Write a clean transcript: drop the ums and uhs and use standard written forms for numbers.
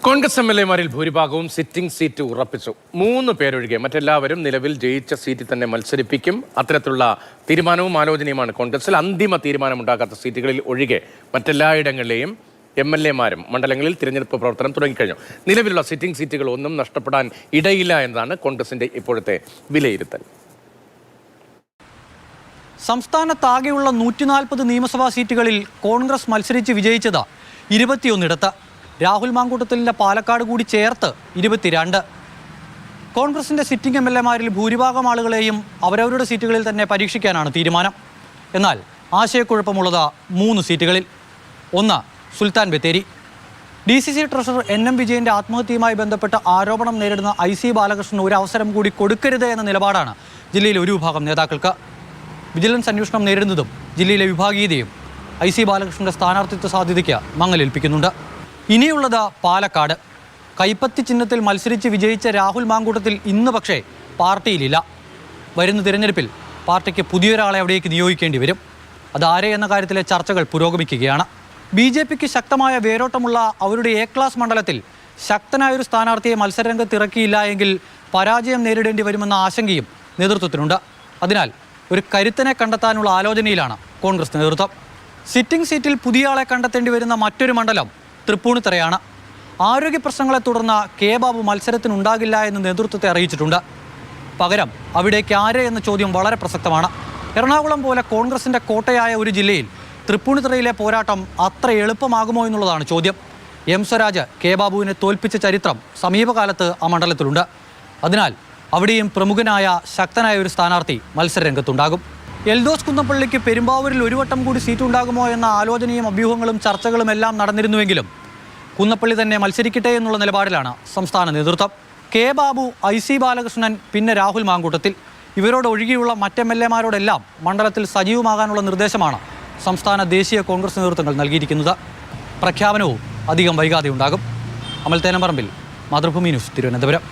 കോൺഗ്രസ് എംഎൽഎമാരിൽ ഭൂരിഭാഗവും sitting seat ഉറപ്പിച്ചു. 3 പേരൊഴികെ മറ്റെല്ലാവരും നിലവിൽ ജയിച്ച സീറ്റിൽ തന്നെ മത്സരിപ്പിക്കും. അത്തരത്തിലുള്ള തീരുമാനവും ആലോചനയുമാണ് കോൺഗ്രസിൽ. അന്തിമ തീരുമാനമുണ്ടാകാത്ത സീറ്റുകളിൽ ഒഴികെ മറ്റെല്ലായിടങ്ങളിലെയും എംഎൽഎമാരും മണ്ഡലങ്ങളിൽ തിരഞ്ഞെടുപ്പ് പ്രവർത്തനം തുടങ്ങിക്കഴിഞ്ഞു. നിലവിലുള്ള സിറ്റിംഗ് സീറ്റുകൾ ഒന്നും നഷ്ടപ്പെടാൻ ഇടയില്ല എന്നതാണ് കോൺഗ്രസിന്റെ ഇപ്പോഴത്തെ വിലയിരുത്തൽ. സംസ്ഥാനത്താകെയുള്ള 140 നിയമസഭാ സീറ്റുകളിൽ കോൺഗ്രസ് മത്സരിച്ച് വിജയിച്ചത് 21 രാഹുൽ മാങ്കൂട്ടത്തിലിൻ്റെ പാലക്കാട് കൂടി ചേർത്ത് 22. കോൺഗ്രസിൻ്റെ സിറ്റിംഗ് എംഎൽഎമാരിൽ ഭൂരിഭാഗം ആളുകളെയും അവരവരുടെ സീറ്റുകളിൽ തന്നെ പരീക്ഷിക്കാനാണ് തീരുമാനം. എന്നാൽ ആശയക്കുഴപ്പമുള്ളത് 3 സീറ്റുകളിൽ. ഒന്ന്, Sultan Bathery. DCC treasurer NM വിജയൻ്റെ ആത്മഹത്യയുമായി ബന്ധപ്പെട്ട ആരോപണം നേരിടുന്ന IC ബാലകൃഷ്ണൻ ഒരു അവസരം കൂടി കൊടുക്കരുത് എന്ന നിലപാടാണ് ജില്ലയിലെ ഒരു വിഭാഗം നേതാക്കൾക്ക്. വിജിലൻസ് അന്വേഷണം നേരിടുന്നതും ജില്ലയിലെ വിഭാഗീയതയും IC ബാലകൃഷ്ണൻ്റെ സ്ഥാനാർത്ഥിത്വ സാധ്യതയ്ക്ക് മങ്ങലേൽപ്പിക്കുന്നുണ്ട്. ഇനിയുള്ളത് പാലക്കാട്. കൈപ്പത്തി ചിഹ്നത്തിൽ മത്സരിച്ച് വിജയിച്ച രാഹുൽ മാങ്കൂട്ടത്തിൽ ഇന്ന് പക്ഷേ പാർട്ടിയിലില്ല. വരുന്ന തിരഞ്ഞെടുപ്പിൽ പാർട്ടിക്ക് പുതിയൊരാളെ അവിടേക്ക് നിയോഗിക്കേണ്ടി വരും. അതാരെ എന്ന കാര്യത്തിലെ ചർച്ചകൾ പുരോഗമിക്കുകയാണ്. BJPക്ക് ശക്തമായ വേരോട്ടമുള്ള അവരുടെ A ക്ലാസ് മണ്ഡലത്തിൽ ശക്തനായൊരു സ്ഥാനാർത്ഥിയെ മത്സരരംഗത്ത് ഇറക്കിയില്ല എങ്കിൽ പരാജയം നേരിടേണ്ടി വരുമെന്ന ആശങ്കയും നേതൃത്വത്തിനുണ്ട്. അതിനാൽ ഒരു കരുത്തനെ കണ്ടെത്താനുള്ള ആലോചനയിലാണ് കോൺഗ്രസ് നേതൃത്വം. സിറ്റിംഗ് സീറ്റിൽ പുതിയ ആളെ കണ്ടെത്തേണ്ടി വരുന്ന മറ്റൊരു മണ്ഡലം തൃപ്പൂണിത്തുറയാണ്. ആരോഗ്യ പ്രശ്നങ്ങളെ തുടർന്ന് K ബാബു മത്സരത്തിനുണ്ടാകില്ല എന്ന് നേതൃത്വത്തെ അറിയിച്ചിട്ടുണ്ട്. പകരം അവിടേക്ക് ആര് എന്ന ചോദ്യം വളരെ പ്രസക്തമാണ്. എറണാകുളം പോലെ കോൺഗ്രസിൻ്റെ കോട്ടയായ ഒരു ജില്ലയിൽ തൃപ്പൂണിത്തുറയിലെ പോരാട്ടം അത്ര എളുപ്പമാകുമോ എന്നുള്ളതാണ് ചോദ്യം. M സ്വരാജ് K ബാബുവിനെ തോൽപ്പിച്ച ചരിത്രം സമീപകാലത്ത് ആ മണ്ഡലത്തിലുണ്ട്. അതിനാൽ അവിടെയും പ്രമുഖനായ ശക്തനായ ഒരു സ്ഥാനാർത്ഥി മത്സരരംഗത്തുണ്ടാകും. എൽദോസ് കുന്നപ്പള്ളിക്ക് പെരുമ്പാവൂരിൽ ഒരു വട്ടം കൂടി സീറ്റ് ഉണ്ടാകുമോ എന്ന ആലോചനയും അഭ്യൂഹങ്ങളും ചർച്ചകളും എല്ലാം നടന്നിരുന്നുവെങ്കിലും കുന്നപ്പള്ളി തന്നെ മത്സരിക്കട്ടെ എന്നുള്ള നിലപാടിലാണ് സംസ്ഥാന നേതൃത്വം. K ബാബു, IC ബാലകൃഷ്ണൻ, പിന്നെ രാഹുൽ മാങ്കൂട്ടത്തിൽ ഇവരോട് ഒഴികെയുള്ള മറ്റ് MLA-മാരോടെല്ലാം മണ്ഡലത്തിൽ സജീവമാകാനുള്ള നിർദ്ദേശമാണ് സംസ്ഥാന ദേശീയ കോൺഗ്രസ് നേതൃത്വങ്ങൾ നൽകിയിരിക്കുന്നത്. പ്രഖ്യാപനവും അധികം വൈകാതെ ഉണ്ടാകും. അമൽ തേനമ്പറമ്പിൽ, മാതൃഭൂമി ന്യൂസ്, തിരുവനന്തപുരം.